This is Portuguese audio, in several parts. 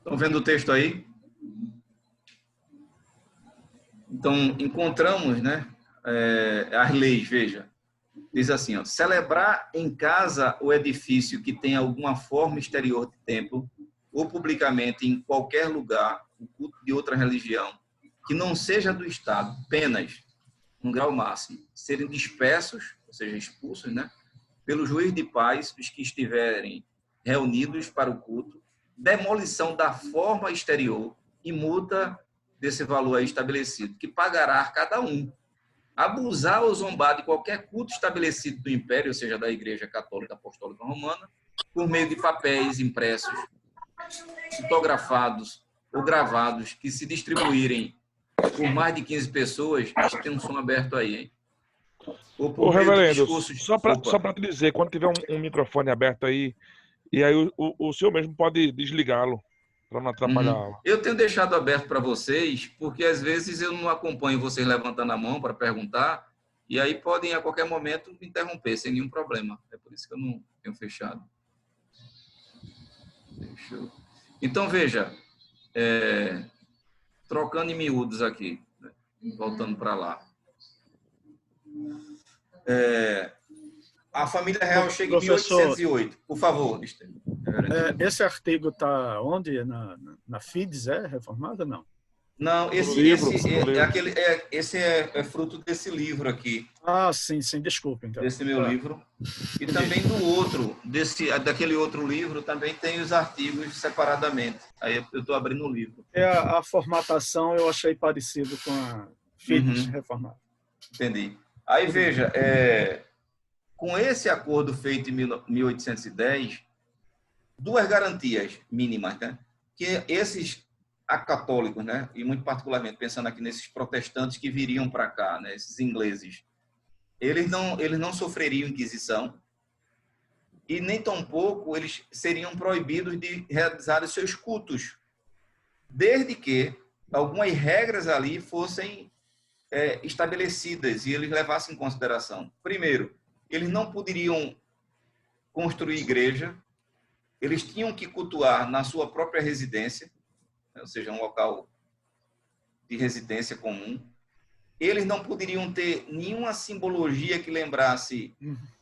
Estão vendo o texto aí? Então, encontramos, né, as leis, veja. Diz assim, ó, celebrar em casa o edifício que tem alguma forma exterior de templo, ou publicamente em qualquer lugar, o culto de outra religião, que não seja do Estado, penas, no grau máximo, serem dispersos, ou seja, expulsos, né, pelo juiz de paz, os que estiverem reunidos para o culto, demolição da forma exterior e multa desse valor aí estabelecido, que pagará cada um. Abusar ou zombar de qualquer culto estabelecido do Império, ou seja, da Igreja Católica Apostólica Romana, por meio de papéis impressos, fotografados ou gravados, que se distribuírem por mais de 15 pessoas, acho que tem um som aberto aí, hein? Ou por Ô, meio de reverendo, discursos... só para te dizer, quando tiver um microfone aberto aí, e aí o senhor mesmo pode desligá-lo, para não atrapalhar a aula. Eu tenho deixado aberto para vocês, porque às vezes eu não acompanho vocês levantando a mão para perguntar, e aí podem a qualquer momento me interromper, sem nenhum problema. É por isso que eu não tenho fechado. Então, veja, trocando em miúdos aqui, né? Voltando para lá. A família real chega em 1808. Por favor, Mister. Esse artigo está onde? Na FIDES, reformada? Não. Não, esse é fruto desse livro aqui. Ah, sim, desculpa. Então. Desse meu livro. E também do outro, daquele outro livro, também tem os artigos separadamente. Aí eu estou abrindo o livro. A formatação eu achei parecido com a FIDES reformada. Entendi. Aí, veja, com esse acordo feito em 1810, duas garantias mínimas, né? Que esses acatólicos, né? E muito particularmente pensando aqui nesses protestantes que viriam para cá, né? Esses ingleses, eles não sofreriam inquisição e nem tampouco eles seriam proibidos de realizar os seus cultos, desde que algumas regras ali fossem estabelecidas e eles levassem em consideração. Primeiro, eles não poderiam construir igreja, eles tinham que cultuar na sua própria residência, ou seja, um local de residência comum. Eles não poderiam ter nenhuma simbologia que lembrasse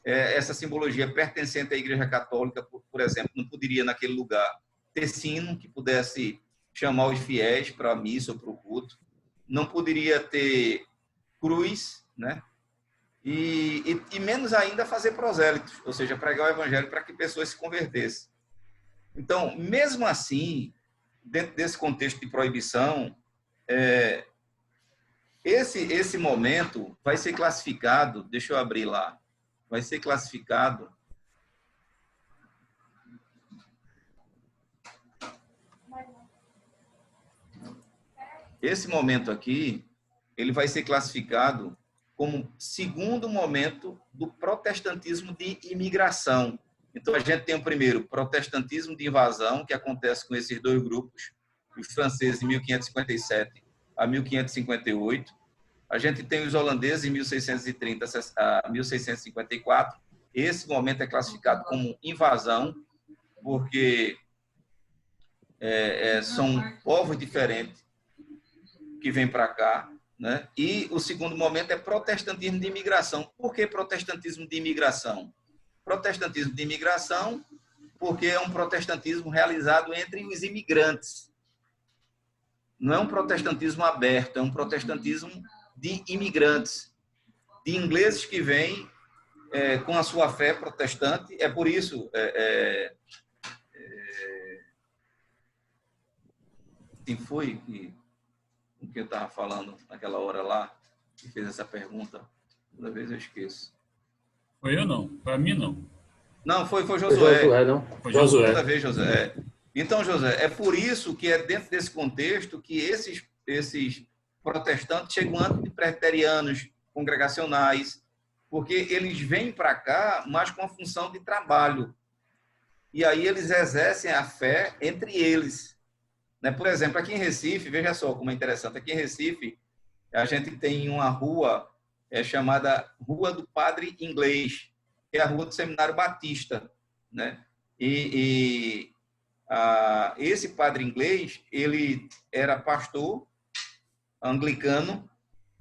essa simbologia pertencente à Igreja Católica, por exemplo, não poderia naquele lugar ter sino que pudesse chamar os fiéis para a missa ou para o culto, não poderia ter cruz, né? E menos ainda fazer prosélitos, ou seja, pregar o evangelho para que pessoas se convertessem. Então, mesmo assim, dentro desse contexto de proibição, esse momento vai ser classificado, deixa eu abrir lá, vai ser classificado esse momento aqui, ele vai ser classificado como segundo momento do protestantismo de imigração. Então, a gente tem o primeiro, protestantismo de invasão, que acontece com esses dois grupos, os franceses em 1557 a 1558. A gente tem os holandeses em 1630 a 1654. Esse momento é classificado como invasão, porque são povos diferentes que vêm para cá, né? E o segundo momento é protestantismo de imigração. Por que protestantismo de imigração? Protestantismo de imigração porque é um protestantismo realizado entre os imigrantes. Não é um protestantismo aberto, é um protestantismo de imigrantes, de ingleses que vêm com a sua fé protestante. É por isso... quem foi com que eu estava falando naquela hora lá, que fez essa pergunta? Toda vez eu esqueço. Foi eu não, para mim não. Não, foi Josué. Foi Josué, não? Foi Josué. Toda vez, José. Então, José, é por isso que é dentro desse contexto que esses protestantes chegam antes de presbiterianos congregacionais, porque eles vêm para cá, mas com a função de trabalho. E aí eles exercem a fé entre eles. Né? Por exemplo, aqui em Recife, veja só como é interessante, aqui em Recife, a gente tem uma rua chamada Rua do Padre Inglês, que é a rua do Seminário Batista, né? E esse padre inglês, ele era pastor anglicano,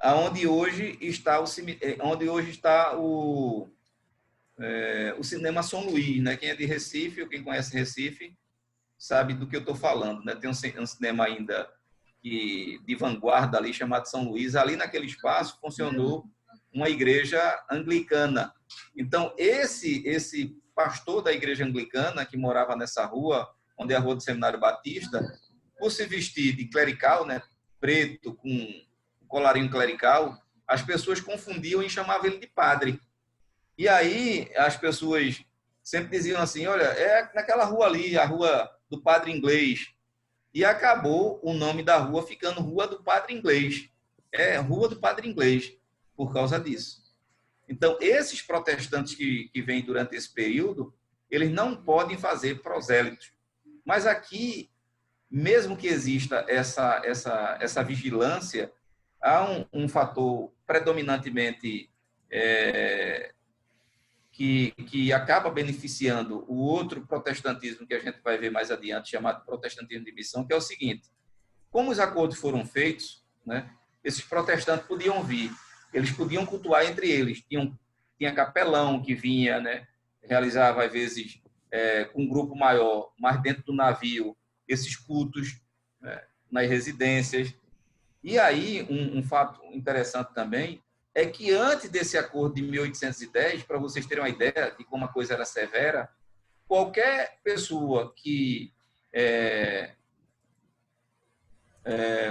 onde hoje está o cinema São Luís, né? Quem é de Recife, ou quem conhece Recife, sabe do que eu estou falando, né? Tem um cinema ainda de vanguarda ali, chamado São Luís. Ali naquele espaço funcionou uma igreja anglicana. Então, esse pastor da igreja anglicana, que morava nessa rua, onde é a rua do Seminário Batista, por se vestir de clerical, né? Preto, com colarinho clerical, as pessoas confundiam e chamavam ele de padre. E aí as pessoas sempre diziam assim, olha, é naquela rua ali, a rua do padre inglês. E acabou o nome da rua ficando Rua do Padre Inglês. É Rua do Padre Inglês, por causa disso. Então, esses protestantes que vêm durante esse período, eles não podem fazer prosélitos. Mas aqui, mesmo que exista essa vigilância, há um fator predominantemente que acaba beneficiando o outro protestantismo que a gente vai ver mais adiante, chamado protestantismo de missão, que é o seguinte: como os acordos foram feitos, né, esses protestantes podiam vir, eles podiam cultuar entre eles, tinha capelão que vinha, né, realizava às vezes com um grupo maior, mas dentro do navio, esses cultos, né, nas residências. E aí, um fato interessante também é que antes desse acordo de 1810, para vocês terem uma ideia de como a coisa era severa, qualquer pessoa que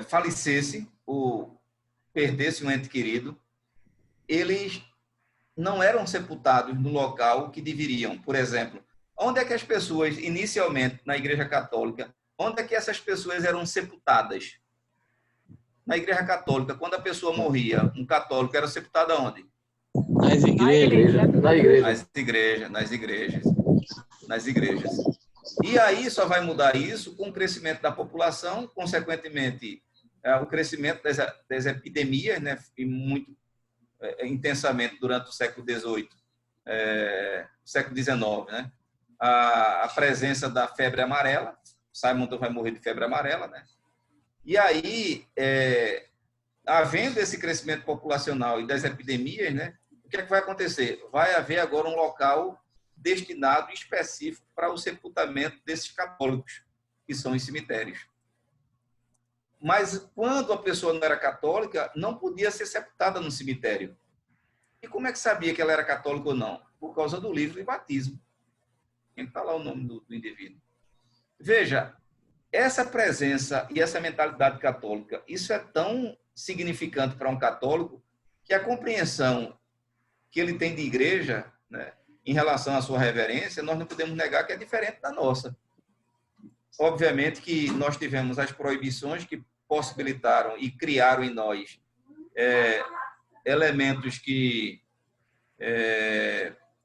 falecesse ou perdesse um ente querido, eles não eram sepultados no local que deveriam. Por exemplo, onde é que as pessoas, inicialmente, na Igreja Católica, onde é que essas pessoas eram sepultadas? Na Igreja Católica, quando a pessoa morria, um católico era sepultado aonde? Nas igrejas. Nas igrejas. E aí só vai mudar isso com o crescimento da população, consequentemente, o crescimento das epidemias, né, e muito intensamente durante o século XVIII, século XIX, né? A presença da febre amarela, Simon vai morrer de febre amarela, né? E aí, havendo esse crescimento populacional e das epidemias, né, o que é que vai acontecer? Vai haver agora um local destinado específico para o sepultamento desses católicos, que são os cemitérios. Mas quando a pessoa não era católica, não podia ser sepultada no cemitério. E como é que sabia que ela era católica ou não? Por causa do livro de batismo. Tem que falar o nome do indivíduo. Veja, essa presença e essa mentalidade católica, isso é tão significante para um católico que a compreensão que ele tem de igreja, né, em relação à sua reverência, nós não podemos negar que é diferente da nossa. Obviamente que nós tivemos as proibições que possibilitaram e criaram em nós elementos que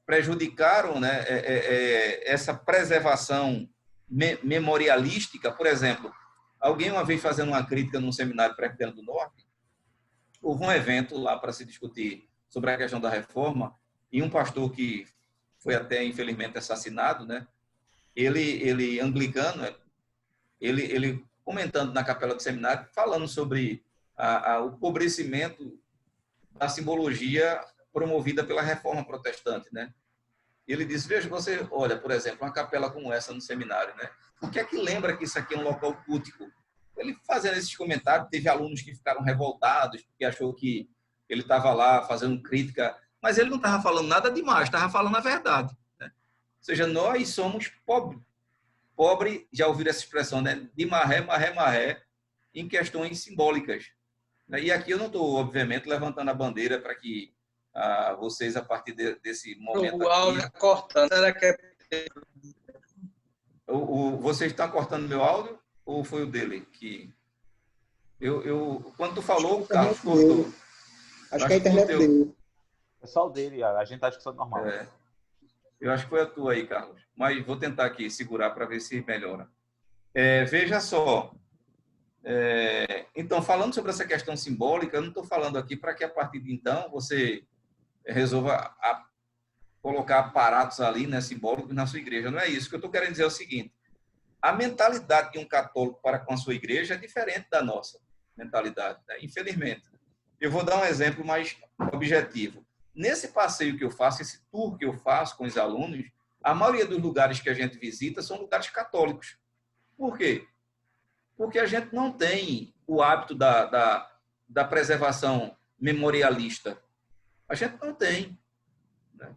prejudicaram, né, essa preservação memorialística. Por exemplo, alguém uma vez fazendo uma crítica num seminário presbiteriano do Norte, houve um evento lá para se discutir sobre a questão da reforma, e um pastor que foi até, infelizmente, assassinado, né, ele anglicano, ele comentando na capela do seminário, falando sobre o empobrecimento da simbologia promovida pela reforma protestante, né? Ele disse, veja, você olha, por exemplo, uma capela como essa no seminário, né? O que é que lembra que isso aqui é um local cultico? Ele fazendo esses comentários, teve alunos que ficaram revoltados, porque achou que ele estava lá fazendo crítica, mas ele não estava falando nada demais, estava falando a verdade, né? Ou seja, nós somos pobres. Pobre, já ouviram essa expressão, né? De maré, em questões simbólicas. E aqui eu não estou, obviamente, levantando a bandeira para que vocês, a partir desse momento O áudio aqui... cortando. Será que é... Vocês estão cortando meu áudio ou foi o dele? Que quando tu falou, o Carlos cortou. Acho que é a internet dele. É só o dele, a gente está escutando normal. Eu acho que foi a tua aí, Carlos. Mas vou tentar aqui segurar para ver se melhora. Veja só. Então, falando sobre essa questão simbólica, eu não estou falando aqui para que a partir de então você resolva colocar aparatos ali, né, simbólicos na sua igreja. Não é isso. O que eu estou querendo dizer é o seguinte: a mentalidade de um católico para com a sua igreja é diferente da nossa mentalidade, né? Infelizmente. Eu vou dar um exemplo mais objetivo. Nesse passeio que eu faço, esse tour que eu faço com os alunos, a maioria dos lugares que a gente visita são lugares católicos. Por quê? Porque a gente não tem o hábito da preservação memorialista. A gente não tem. Né?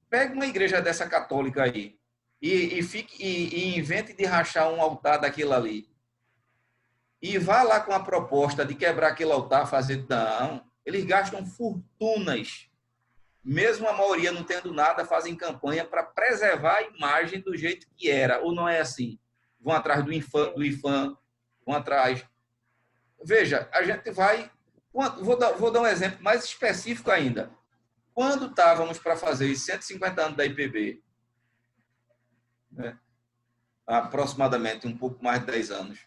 Pega uma igreja dessa católica aí e invente de rachar um altar daquilo ali. E vá lá com a proposta de quebrar aquele altar, fazer... Não, eles gastam fortunas. Mesmo a maioria não tendo nada, fazem campanha para preservar a imagem do jeito que era. Ou não é assim? Vão atrás do IFAM, vão atrás... Veja, a gente vai... Vou dar um exemplo mais específico ainda. Quando estávamos para fazer os 150 anos da IPB, né, aproximadamente um pouco mais de 10 anos,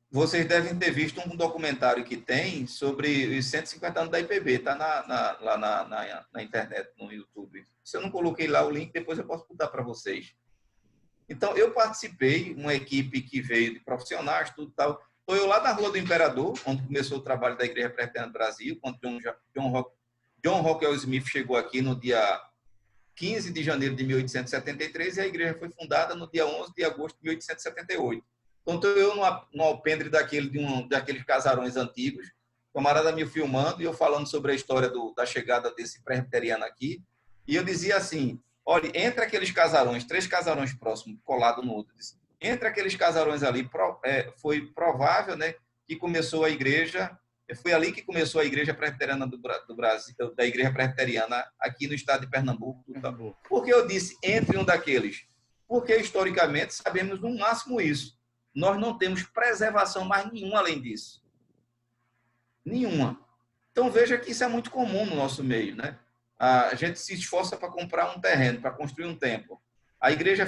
vocês devem ter visto um documentário que tem sobre os 150 anos da IPB, está lá na internet, no YouTube. Se eu não coloquei lá o link, depois eu posso botar para vocês. Então, eu participei, uma equipe que veio de profissionais, tudo tal. Estou eu lá na Rua do Imperador, onde começou o trabalho da Igreja Presbiteriana do Brasil, quando John Rockwell Smith chegou aqui no dia 15 de janeiro de 1873 e a igreja foi fundada no dia 11 de agosto de 1878. Então, estou eu no alpendre daqueles casarões antigos, o camarada me filmando e eu falando sobre a história da chegada desse presbiteriano aqui. E eu dizia assim, olha, entre aqueles casarões, 3 casarões próximos, colado no outro, entre aqueles casarões ali, foi provável, né, que começou a igreja, foi ali que começou a Igreja Presbiteriana do Brasil, da Igreja Presbiteriana aqui no estado de Pernambuco. Por que eu disse entre um daqueles? Porque, historicamente, sabemos no máximo isso. Nós não temos preservação mais nenhuma além disso. Nenhuma. Então, veja que isso é muito comum no nosso meio, né? A gente se esforça para comprar um terreno, para construir um templo. A igreja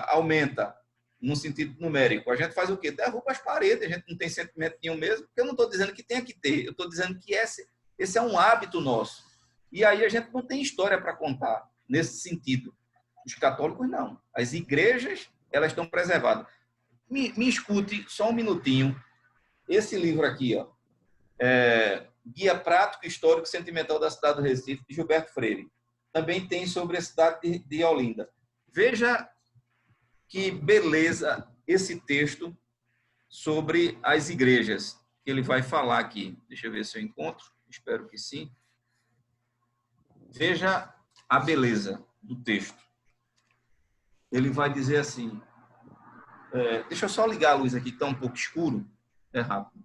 aumenta no sentido numérico. A gente faz o quê? Derruba as paredes, a gente não tem sentimento nenhum mesmo, porque eu não estou dizendo que tenha que ter, eu estou dizendo que esse é um hábito nosso. E aí a gente não tem história para contar nesse sentido. Os católicos, não. As igrejas, elas estão preservadas. Me escute só um minutinho. Esse livro aqui, ó, Guia Prático, Histórico e Sentimental da Cidade do Recife, de Gilberto Freire. Também tem sobre a cidade de Olinda. Veja que beleza esse texto sobre as igrejas que ele vai falar aqui. Deixa eu ver se eu encontro. Espero que sim. Veja a beleza do texto. Ele vai dizer assim... deixa eu só ligar a luz aqui, que está um pouco escuro. É rápido.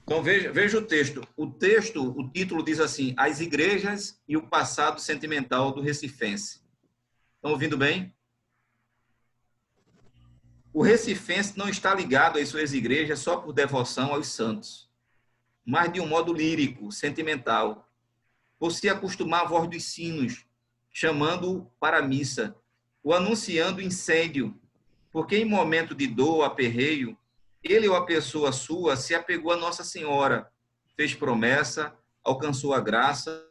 Então, veja o texto. O título diz assim, As Igrejas e o Passado Sentimental do Recifense. Estão ouvindo bem? O recifense não está ligado às suas igrejas só por devoção aos santos, mas de um modo lírico, sentimental, por se acostumar à voz dos sinos, chamando-o para a missa, ou anunciando incêndio, porque em momento de dor, aperreio, ele ou a pessoa sua se apegou a Nossa Senhora, fez promessa, alcançou a graça,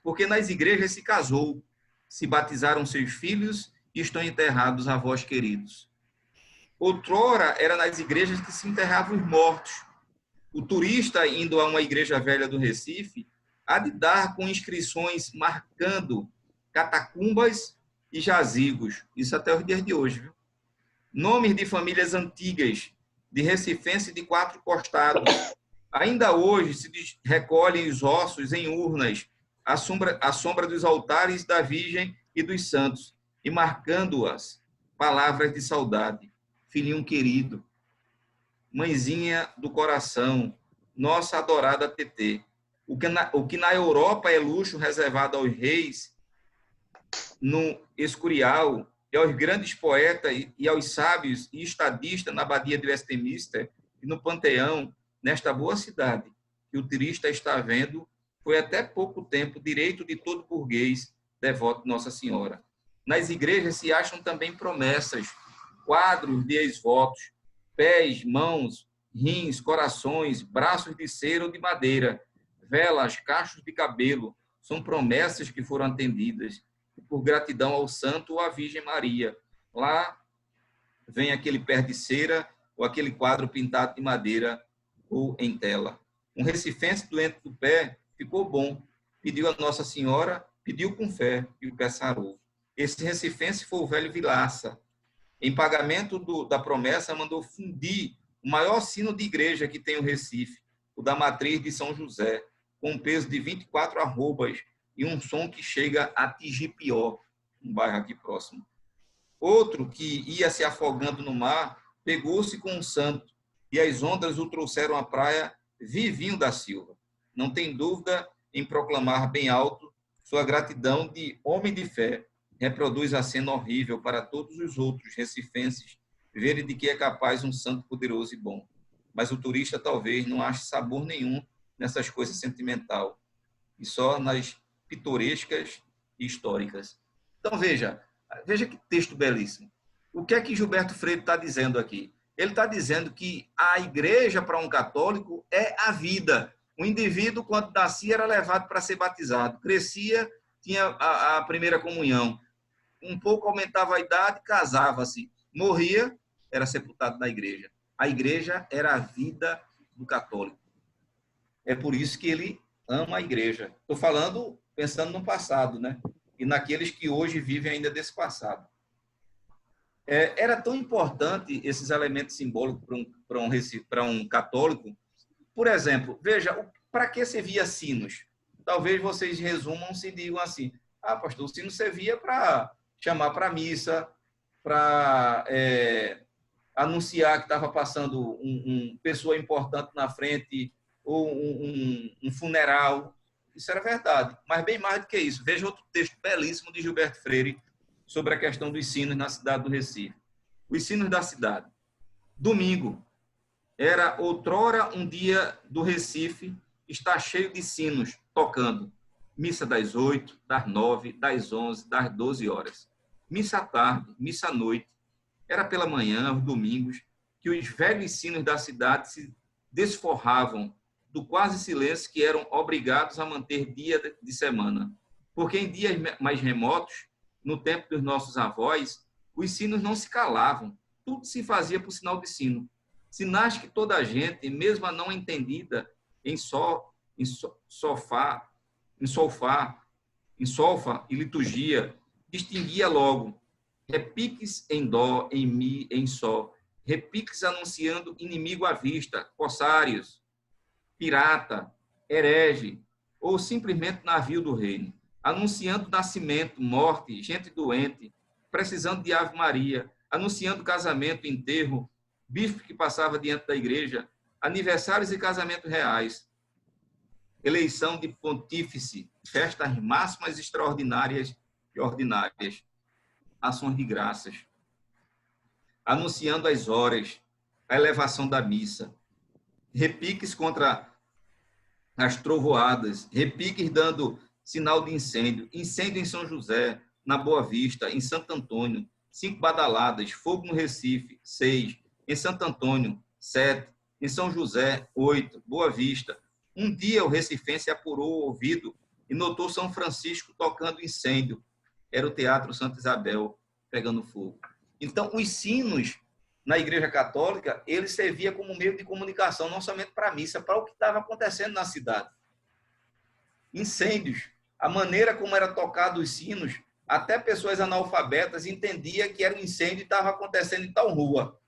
porque nas igrejas se casou, se batizaram seus filhos e estão enterrados avós queridos. Outrora era nas igrejas que se enterravam os mortos. O turista, indo a uma igreja velha do Recife, há de dar com inscrições marcando catacumbas e jazigos. Isso até os dias de hoje, viu? Nomes de famílias antigas, de recifense de 4 costados. Ainda hoje se recolhem os ossos em urnas, à sombra dos altares da Virgem e dos santos, e marcando-as palavras de saudade. Filhinho querido, mãezinha do coração, nossa adorada Tetê. O que na Europa é luxo reservado aos reis, no Escurial, e aos grandes poetas e aos sábios e estadistas na abadia de Westminster e no Panteão, nesta boa cidade, que o turista está vendo foi até pouco tempo direito de todo burguês devoto de Nossa Senhora. Nas igrejas se acham também promessas, quadros de ex-votos, pés, mãos, rins, corações, braços de cera ou de madeira, velas, cachos de cabelo, são promessas que foram atendidas, por gratidão ao santo ou à Virgem Maria. Lá vem aquele pé de cera ou aquele quadro pintado de madeira ou em tela. Um recifense doente do pé ficou bom, pediu a Nossa Senhora, pediu com fé e o pé sarou. Esse recifense foi o velho Vilaça. Em pagamento da promessa, mandou fundir o maior sino de igreja que tem o Recife, o da Matriz de São José, com um peso de 24 arrobas e um som que chega a Tigipió, um bairro aqui próximo. Outro, que ia se afogando no mar, pegou-se com um santo, e as ondas o trouxeram à praia Vivinho da Silva. Não tem dúvida em proclamar bem alto sua gratidão de homem de fé. Reproduz a cena horrível para todos os outros recifenses verem de que é capaz um santo poderoso e bom. Mas o turista talvez não ache sabor nenhum nessas coisas sentimental, e só nas pitorescas e históricas. Então, veja que texto belíssimo. O que é que Gilberto Freire está dizendo aqui? Ele está dizendo que a igreja, para um católico, é a vida. O indivíduo, quando nascia, era levado para ser batizado. Crescia, tinha a primeira comunhão. Um pouco aumentava a idade, casava-se. Morria, era sepultado na igreja. A igreja era a vida do católico. É por isso que ele ama a igreja. Estou falando, pensando no passado, né? E naqueles que hoje vivem ainda desse passado. Era tão importante esses elementos simbólicos para um católico. Por exemplo, veja, para que servia sinos? Talvez vocês resumam se digam assim: ah, pastor, o sino servia para chamar para a missa, para anunciar que estava passando uma pessoa importante na frente, ou um funeral. Isso era verdade, mas bem mais do que isso. Veja outro texto belíssimo de Gilberto Freire sobre a questão dos sinos na cidade do Recife. Os sinos da cidade. Domingo era outrora um dia do Recife, está cheio de sinos tocando. Missa das 8, das 9, das 11, das 12 horas. Missa à tarde, missa à noite. Era pela manhã, aos domingos, que os velhos sinos da cidade se desforravam do quase silêncio que eram obrigados a manter dia de semana. Porque em dias mais remotos, no tempo dos nossos avós, os sinos não se calavam. Tudo se fazia por sinal de sino. Sinais que toda a gente, mesmo a não entendida, em solfa e liturgia, distinguia logo. Repiques em dó, em mi, em sol. Repiques anunciando inimigo à vista, corsários, pirata, herege, ou simplesmente navio do reino. Anunciando nascimento, morte, gente doente, precisando de Ave Maria, anunciando casamento, enterro, bife que passava diante da igreja, aniversários e casamentos reais, eleição de pontífice, festas máximas extraordinárias e ordinárias, ações de graças, anunciando as horas, a elevação da missa, repiques contra as trovoadas, repiques dando sinal de incêndio, incêndio em São José, na Boa Vista, em Santo Antônio, 5 badaladas, fogo no Recife, 6, em Santo Antônio, 7, em São José, 8, Boa Vista. Um dia o recifense apurou o ouvido e notou São Francisco tocando incêndio. Era o Teatro Santa Isabel pegando fogo. Então, os sinos na Igreja Católica, ele servia como meio de comunicação, não somente para a missa, para o que estava acontecendo na cidade. Incêndios. A maneira como era tocado os sinos, até pessoas analfabetas entendiam que era um incêndio e estava acontecendo em tal rua,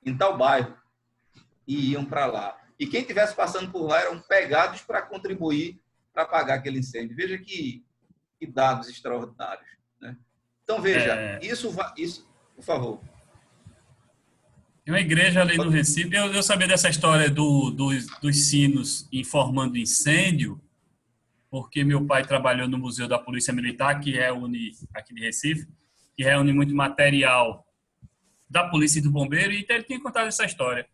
em tal bairro, e iam para lá. E quem estivesse passando por lá eram pegados para contribuir para apagar aquele incêndio. Veja que dados extraordinários, né? Então, veja, isso, por favor. Tem uma igreja ali no Recife. Eu sabia dessa história dos sinos informando incêndio, porque meu pai trabalhou no Museu da Polícia Militar, que reúne, aqui de Recife, que reúne muito material da polícia e do bombeiro, e então ele tinha contado essa história.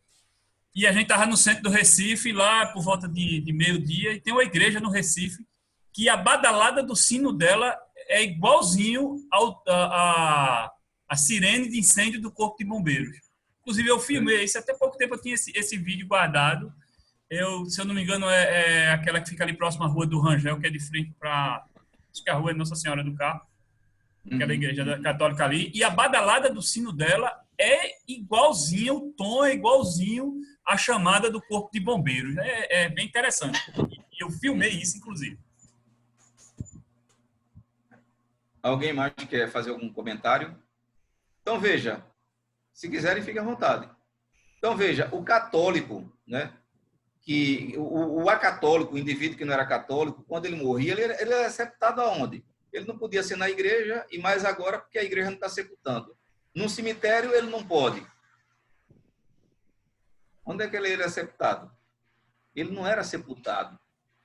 E a gente estava no centro do Recife, lá por volta de meio-dia, e tem uma igreja no Recife que a badalada do sino dela é igualzinho a sirene de incêndio do Corpo de Bombeiros. Inclusive, eu filmei isso, até pouco tempo eu tinha esse vídeo guardado. Se eu não me engano, é aquela que fica ali próxima à Rua do Rangel, que é de frente para... Acho que a rua é Nossa Senhora do Carmo, aquela igreja católica ali. E a badalada do sino dela é igualzinho, o tom é igualzinho à chamada do Corpo de Bombeiros. É bem interessante. E eu filmei isso, inclusive. Alguém mais quer fazer algum comentário? Então, veja, se quiserem, fiquem à vontade. Então, veja, o católico, né, que o acatólico, o indivíduo que não era católico, quando ele morria, ele era sepultado aonde? Ele não podia ser na igreja, e mais agora porque a igreja não está sepultando. No cemitério, ele não pode. Onde é que ele era sepultado? Ele não era sepultado,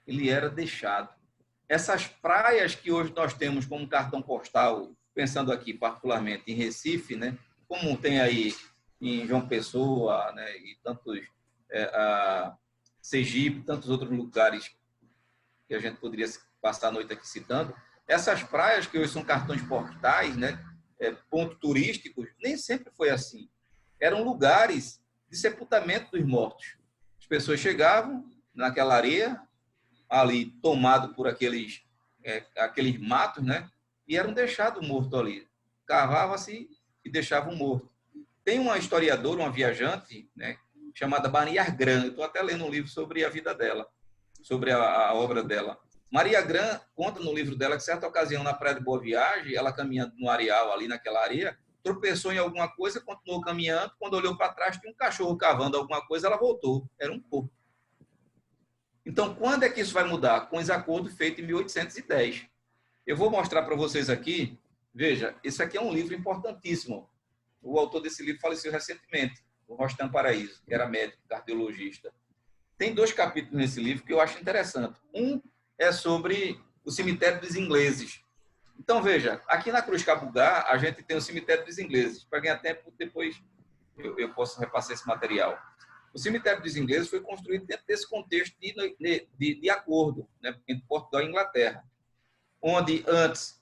ele era deixado. Essas praias que hoje nós temos como cartão postal, pensando aqui particularmente em Recife, né, como tem aí em João Pessoa, né, e tantos Sergipe, tantos outros lugares que a gente poderia passar a noite aqui citando, essas praias que hoje são cartões postais, né, pontos turísticos, nem sempre foi assim. Eram lugares de sepultamento dos mortos. As pessoas chegavam naquela areia, ali tomado por aqueles matos, né, e eram deixados mortos ali. Cavava-se e deixavam morto. Tem uma historiadora, uma viajante, né, chamada Maria Gran. Eu estou até lendo um livro sobre a vida dela, sobre a obra dela. Maria Gran conta no livro dela que, certa ocasião, na Praia de Boa Viagem, ela caminhando no areal, ali naquela areia, tropeçou em alguma coisa, continuou caminhando, quando olhou para trás, tinha um cachorro cavando alguma coisa, ela voltou. Era um corpo. Então, quando é que isso vai mudar? Com esse acordo feito em 1810. Eu vou mostrar para vocês aqui. Veja, esse aqui é um livro importantíssimo. O autor desse livro faleceu recentemente, o Rostam Paraíso, que era médico, cardiologista. Tem 2 capítulos nesse livro que eu acho interessante. Um é sobre o cemitério dos ingleses. Então, veja, aqui na Cruz Cabugá, a gente tem o cemitério dos ingleses. Para ganhar tempo, depois eu posso repassar esse material. O cemitério dos ingleses foi construído dentro desse contexto de acordo, né, entre Portugal e Inglaterra, onde antes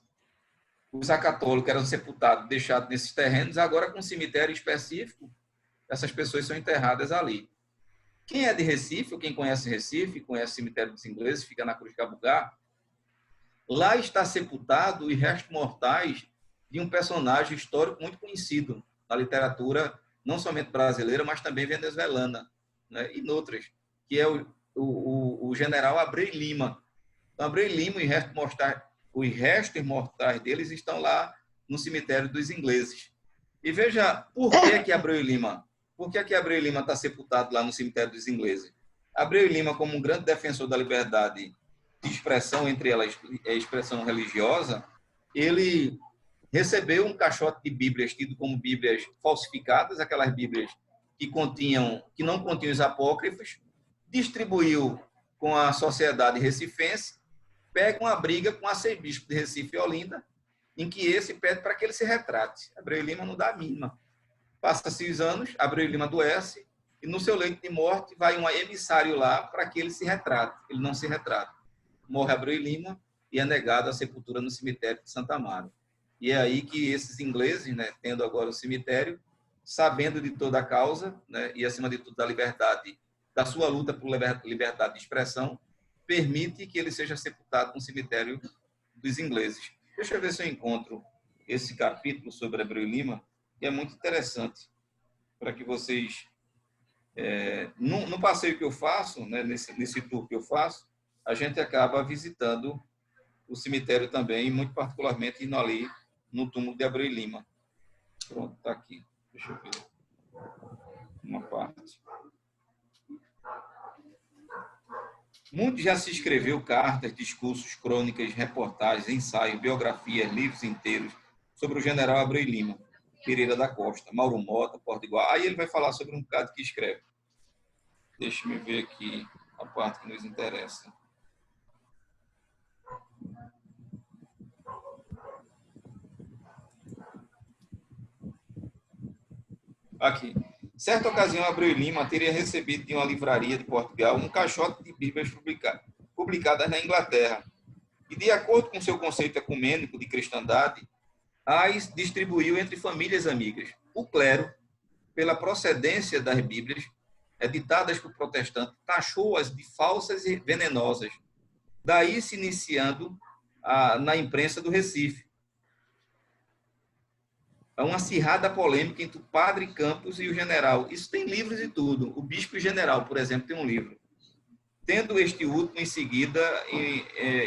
os acatólicos eram sepultados, deixados nesses terrenos, agora com um cemitério específico, essas pessoas são enterradas ali. Quem é de Recife, ou quem conhece Recife, conhece o cemitério dos ingleses, fica na Cruz Cabugá, lá está sepultado os restos mortais de um personagem histórico muito conhecido na literatura, não somente brasileira, mas também venezuelana, né, e noutras, que é o general Abreu Lima. Então, Abreu Lima, os restos mortais deles estão lá no cemitério dos ingleses. E veja, por que Abreu Lima? Por que Abreu Lima está sepultado lá no cemitério dos ingleses? Abreu Lima, como um grande defensor da liberdade de expressão, entre elas a expressão religiosa, ele recebeu um caixote de Bíblias, tido como Bíblias falsificadas, aquelas Bíblias que não continham os apócrifos, distribuiu com a sociedade recifense, pega uma briga com o arcebispo de Recife e Olinda, em que esse pede para que ele se retrate. Abreu Lima não dá a mínima. Passa-se os anos, Abreu Lima adoece, e no seu leito de morte vai um emissário lá para que ele se retrate. Ele não se retrata. Morre Abreu Lima e é negado a sepultura no cemitério de Santa Amaro. E é aí que esses ingleses, né, tendo agora o cemitério, sabendo de toda a causa, né, e acima de tudo da liberdade, da sua luta por liberdade de expressão, permite que ele seja sepultado no cemitério dos ingleses. Deixa eu ver se eu encontro esse capítulo sobre Abreu Lima, que é muito interessante, para que vocês... no passeio que eu faço, né, nesse tour que eu faço, a gente acaba visitando o cemitério também, muito particularmente indo ali no túmulo de Abreu Lima. Pronto, está aqui. Deixa eu ver uma parte. Muito já se escreveu cartas, discursos, crônicas, reportagens, ensaios, biografias, livros inteiros sobre o general Abreu Lima, Pereira da Costa, Mauro Mota, Portugal. Aí ele vai falar sobre um bocado que escreve. Deixa eu ver aqui a parte que nos interessa. Aqui. Certa ocasião, Abreu Lima teria recebido de uma livraria de Portugal um caixote de Bíblias publicadas na Inglaterra e, de acordo com seu conceito ecumênico de cristandade, as distribuiu entre famílias amigas. O clero, pela procedência das Bíblias, editadas por protestantes, taxou-as de falsas e venenosas, daí se iniciando na imprensa do Recife uma acirrada polêmica entre o padre Campos e o general. Isso tem livros e tudo. O bispo e o general, por exemplo, tem um livro. Tendo este último, em seguida,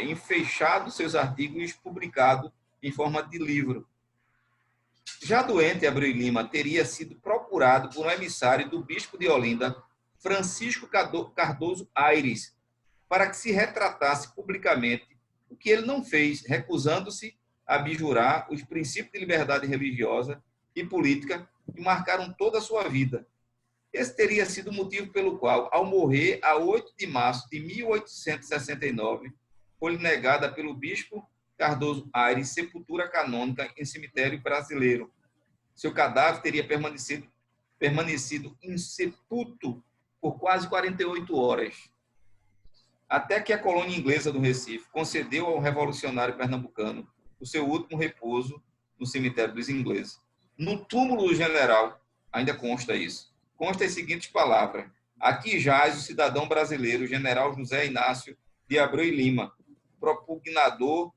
enfeixado seus artigos e publicado em forma de livro. Já doente, Abreu Lima teria sido procurado por um emissário do bispo de Olinda, Francisco Cardoso Aires, para que se retratasse publicamente, o que ele não fez, recusando-se a abjurar os princípios de liberdade religiosa e política que marcaram toda a sua vida. Esse teria sido o motivo pelo qual, ao morrer, a 8 de março de 1869, foi negada pelo bispo Cardoso Aires sepultura canônica em cemitério brasileiro. Seu cadáver teria permanecido insepulto por quase 48 horas, até que a colônia inglesa do Recife concedeu ao revolucionário pernambucano o seu último repouso no cemitério dos ingleses. No túmulo do general, ainda consta isso, consta as seguintes palavras: aqui jaz o cidadão brasileiro, general José Inácio de Abreu e Lima, propugnador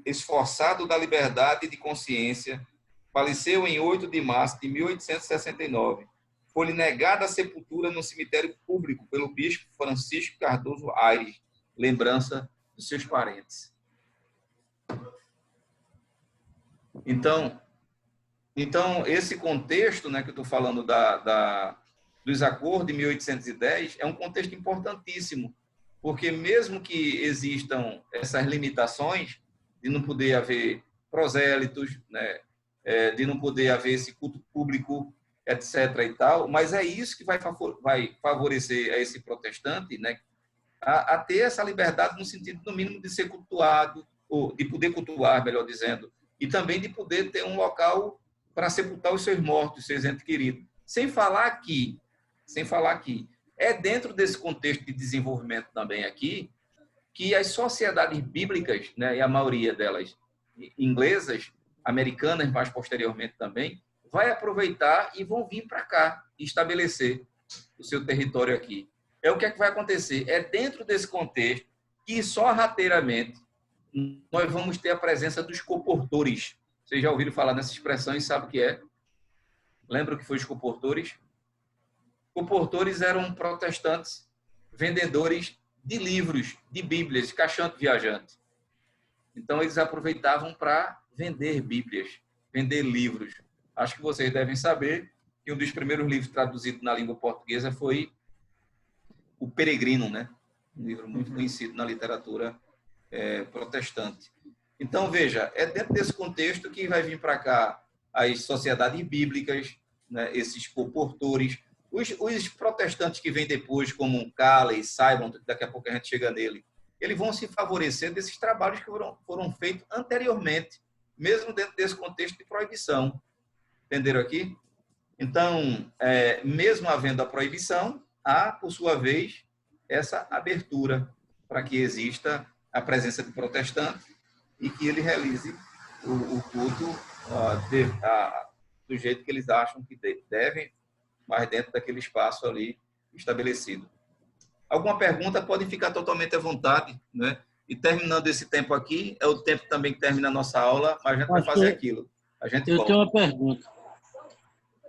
esforçado da liberdade de consciência, faleceu em 8 de março de 1869. Foi-lhe negada a sepultura no cemitério público pelo bispo Francisco Cardoso Aires, lembrança dos seus parentes. Então esse contexto, né, que eu estou falando dos acordos de 1810 é um contexto importantíssimo, porque mesmo que existam essas limitações de não poder haver prosélitos, né, de não poder haver esse culto público, etc. e tal, mas é isso que vai favorecer a esse protestante, né, a ter essa liberdade no sentido, no mínimo, de ser cultuado, ou de poder cultuar, melhor dizendo, e também de poder ter um local para sepultar os seus mortos, os seus entes queridos. Sem falar que é dentro desse contexto de desenvolvimento também aqui que as sociedades bíblicas, né, e a maioria delas inglesas, americanas mais posteriormente também, vai aproveitar e vão vir para cá e estabelecer o seu território aqui. O que é que vai acontecer? É dentro desse contexto que sorrateiramente nós vamos ter a presença dos comportores. Vocês já ouviram falar nessa expressão e sabem o que é? Lembra o que foi os comportores? Comportores eram protestantes, vendedores de livros, de bíblias, caixante viajante. Então, eles aproveitavam para vender bíblias, vender livros. Acho que vocês devem saber que um dos primeiros livros traduzidos na língua portuguesa foi O Peregrino, né? Um livro muito conhecido na literatura protestante. Então, veja, é dentro desse contexto que vai vir para cá as sociedades bíblicas, né, esses comportores, os protestantes que vêm depois, como Calley, Simon, daqui a pouco a gente chega nele, eles vão se favorecer desses trabalhos que foram feitos anteriormente, mesmo dentro desse contexto de proibição. Entenderam aqui? Então, mesmo havendo a proibição, há, por sua vez, essa abertura para que exista a presença de protestantes e que ele realize o culto do jeito que eles acham que devem, mas dentro daquele espaço ali estabelecido. Alguma pergunta, podem ficar totalmente à vontade, né? E terminando esse tempo aqui, é o tempo também que termina a nossa aula, mas a gente vai fazer aquilo. Eu tenho uma pergunta.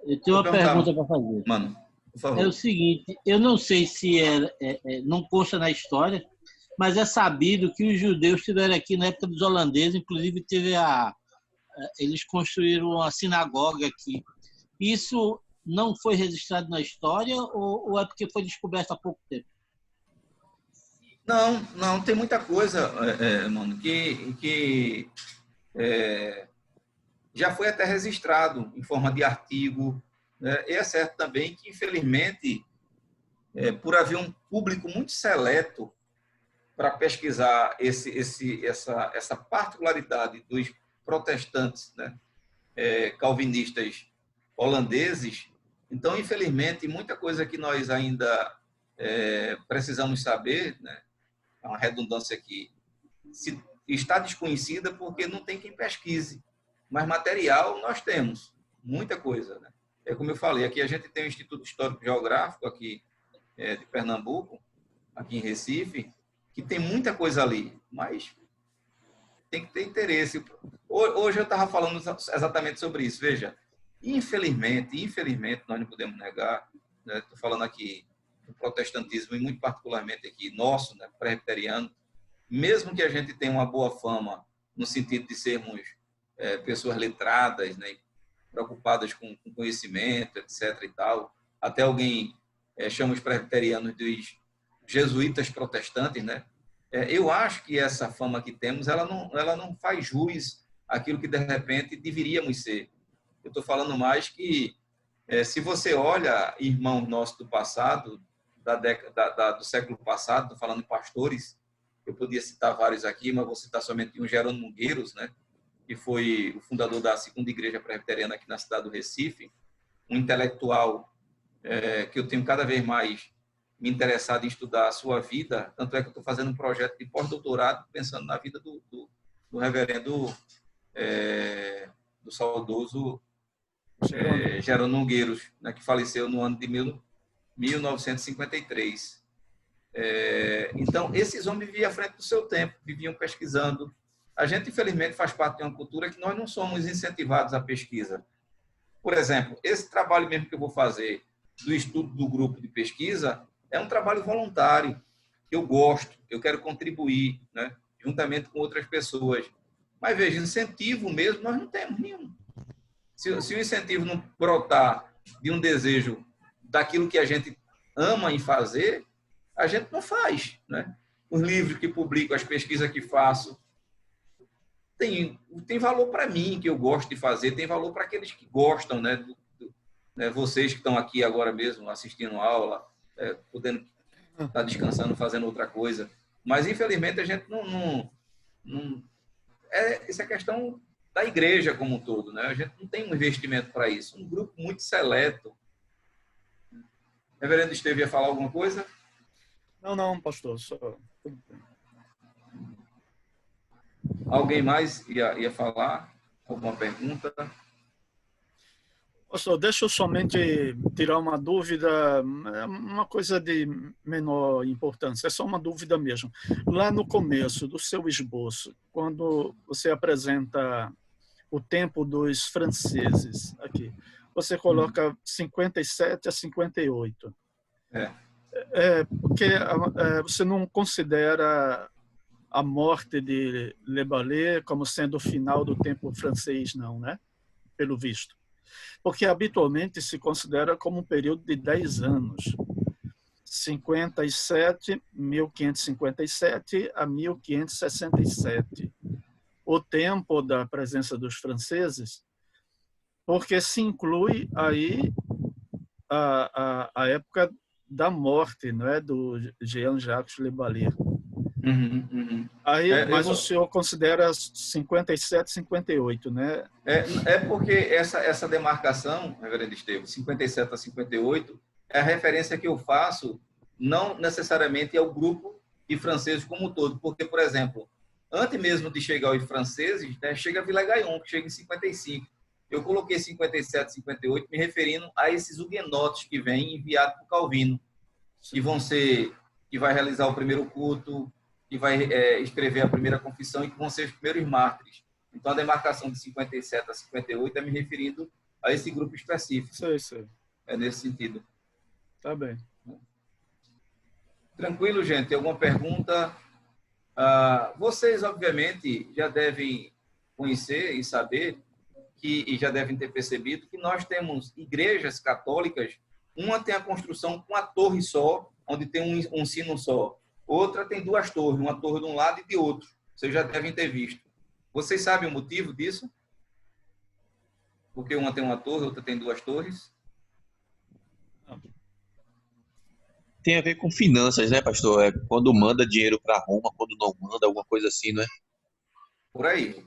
Eu tenho uma pergunta para fazer. Mano, por favor. É o seguinte, eu não sei se não consta na história, mas é sabido que os judeus estiveram aqui na época dos holandeses, inclusive eles construíram uma sinagoga aqui. Isso não foi registrado na história ou é porque foi descoberto há pouco tempo? Não, tem muita coisa, mano, que já foi até registrado em forma de artigo. E é certo também que, infelizmente, por haver um público muito seleto para pesquisar essa particularidade dos protestantes, né, calvinistas holandeses, Então, infelizmente, muita coisa que nós ainda precisamos saber, né? É uma redundância aqui, se está desconhecida porque não tem quem pesquise. Mas material nós temos, muita coisa, né? É como eu falei, aqui a gente tem o Instituto Histórico Geográfico aqui de Pernambuco, aqui em Recife, que tem muita coisa ali, mas tem que ter interesse. Hoje eu estava falando exatamente sobre isso. Veja, infelizmente, nós não podemos negar, né? Estou falando aqui do protestantismo e muito particularmente aqui nosso, né, presbiteriano, mesmo que a gente tenha uma boa fama no sentido de sermos pessoas letradas, né, preocupadas com conhecimento, etc. e tal, até alguém chama os presbiterianos dos jesuítas protestantes, né? Eu acho que essa fama que temos, ela não faz jus àquilo que de repente deveríamos ser. Eu estou falando mais que se você olha irmãos nossos do passado, do século passado, estou falando de pastores, eu podia citar vários aqui, mas vou citar somente um, Jerônimo Nogueiros, né, que foi o fundador da segunda igreja presbiteriana aqui na cidade do Recife, um intelectual que eu tenho cada vez mais me interessado em estudar a sua vida, tanto é que eu estou fazendo um projeto de pós-doutorado pensando na vida do reverendo, do saudoso Jerônimo Nogueiros, né, que faleceu no ano de 1953. Então, esses homens viviam à frente do seu tempo, viviam pesquisando. A gente, infelizmente, faz parte de uma cultura que nós não somos incentivados à pesquisa. Por exemplo, esse trabalho mesmo que eu vou fazer do estudo do grupo de pesquisa é um trabalho voluntário, que eu gosto, eu quero contribuir, né, juntamente com outras pessoas. Mas, veja, incentivo mesmo nós não temos nenhum. Se o incentivo não brotar de um desejo daquilo que a gente ama em fazer, a gente não faz, né? Os livros que publico, as pesquisas que faço, tem valor para mim, que eu gosto de fazer, tem valor para aqueles que gostam, né? Né? Vocês que estão aqui agora mesmo assistindo aula, podendo estar descansando, fazendo outra coisa. Mas, infelizmente, a gente não essa é a questão da igreja como um todo, né? A gente não tem um investimento para isso. Um grupo muito seleto. Reverendo Esteve ia falar alguma coisa? Não, pastor. Só... Alguém mais ia falar? Alguma pergunta? Pastor, deixa eu somente tirar uma dúvida, uma coisa de menor importância, é só uma dúvida mesmo. Lá no começo do seu esboço, quando você apresenta o tempo dos franceses aqui, você coloca 57 a 58. Porque você não considera a morte de Le Ballet como sendo o final do tempo francês, não, né? Pelo visto. Porque habitualmente se considera como um período de 10 anos. 1557 a 1567. O tempo da presença dos franceses, porque se inclui aí a época da morte, não é, do Jean-Jacques Le Ballet. Aí, mas o senhor considera 57, 58, né? Porque essa demarcação, reverendo Estevam, 57 a 58, é a referência que eu faço, não necessariamente ao grupo de franceses como um todo, porque, por exemplo, antes mesmo de chegar aos franceses, né, chega Villegagnon, que chega em 55. Eu coloquei 57, 58, me referindo a esses huguenotes que vêm enviados por Calvino, que vai realizar o primeiro culto, que vai escrever a primeira confissão e que vão ser os primeiros mártires. Então, a demarcação de 57 a 58 é me referindo a esse grupo específico. Sei. É nesse sentido. Tá bem. Tranquilo, gente? Alguma pergunta? Vocês, obviamente, já devem conhecer e saber e já devem ter percebido que nós temos igrejas católicas, uma tem a construção com a torre só, onde tem um sino só. Outra tem duas torres, uma torre de um lado e de outro. Vocês já devem ter visto. Vocês sabem o motivo disso? Porque uma tem uma torre, outra tem duas torres? Tem a ver com finanças, né, pastor? Quando manda dinheiro para Roma, quando não manda, alguma coisa assim, não é? Por aí.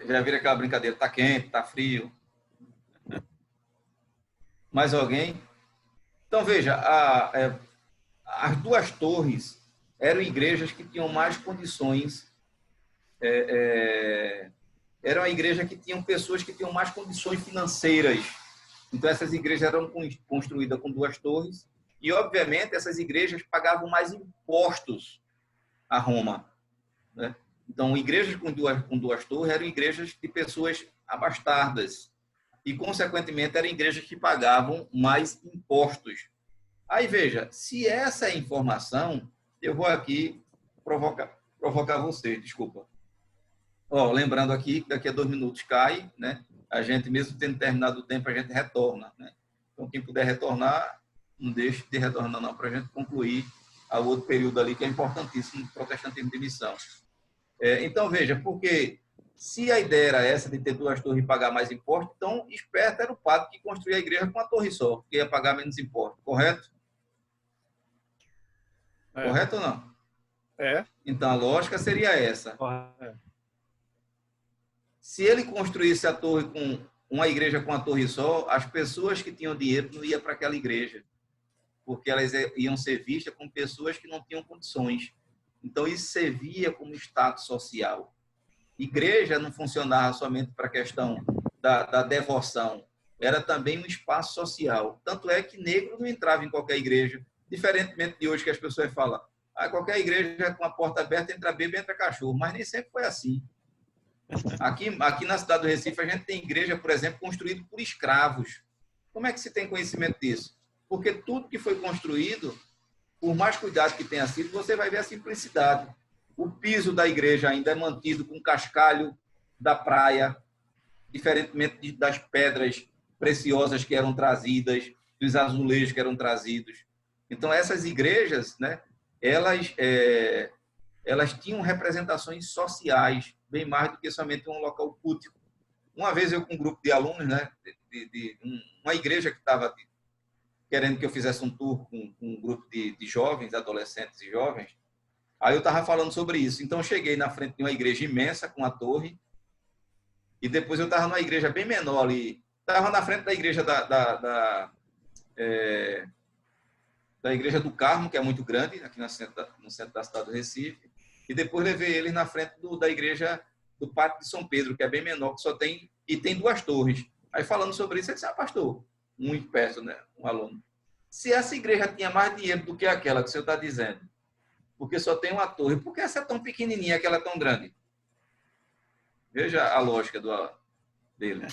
Já viram aquela brincadeira, tá quente, tá frio. Mais alguém? Então, veja, as duas torres eram igrejas que tinham mais condições, eram a igreja que tinham pessoas que tinham mais condições financeiras. Então, essas igrejas eram construídas com duas torres e, obviamente, essas igrejas pagavam mais impostos a Roma, né? Então, igrejas com duas torres eram igrejas de pessoas abastardas e, consequentemente, eram igrejas que pagavam mais impostos. Aí, veja, se essa é a informação, eu vou aqui provocar você, desculpa. Lembrando aqui que daqui a 2 minutos cai, né? A gente, mesmo tendo terminado o tempo, a gente retorna, né? Então, quem puder retornar, não deixe de retornar não, para a gente concluir o outro período ali, que é importantíssimo, o protestantismo de missão. Então, veja, porque se a ideia era essa de ter duas torres e pagar mais imposto, então, esperto era o padre que construía a igreja com uma torre só, porque ia pagar menos imposto, correto? Correto ou não? Então, a lógica seria essa. Se ele construísse a torre com uma igreja com a torre só, as pessoas que tinham dinheiro não iam para aquela igreja, porque elas iam ser vistas como pessoas que não tinham condições. Então, isso servia como status social. Igreja não funcionava somente para a questão da devoção, era também um espaço social. Tanto é que negro não entrava em qualquer igreja, diferentemente de hoje que as pessoas falam, qualquer igreja com a porta aberta entra bebê, entra cachorro, mas nem sempre foi assim. Aqui na cidade do Recife, a gente tem igreja, por exemplo, construída por escravos. Como é que se tem conhecimento disso? Porque tudo que foi construído, por mais cuidado que tenha sido, você vai ver a simplicidade. O piso da igreja ainda é mantido com cascalho da praia, diferentemente das pedras preciosas que eram trazidas, dos azulejos que eram trazidos. Então, essas igrejas, né, elas tinham representações sociais, bem mais do que somente um local cultico. Uma vez eu com um grupo de alunos, né, de uma igreja que estava querendo que eu fizesse um tour com um grupo de jovens, adolescentes e jovens, aí eu estava falando sobre isso. Então, eu cheguei na frente de uma igreja imensa, com a torre, e depois eu estava numa igreja bem menor ali. Estava na frente da igreja da Igreja do Carmo, que é muito grande, aqui no centro da cidade do Recife, e depois levei eles na frente da igreja do Pátio de São Pedro, que é bem menor, que só tem, e tem 2 torres. Aí, falando sobre isso, ele disse, pastor, muito perto, né, um aluno, se essa igreja tinha mais dinheiro do que aquela que o senhor está dizendo, porque só tem uma torre, por que essa é tão pequenininha, aquela é tão grande? Veja a lógica dele.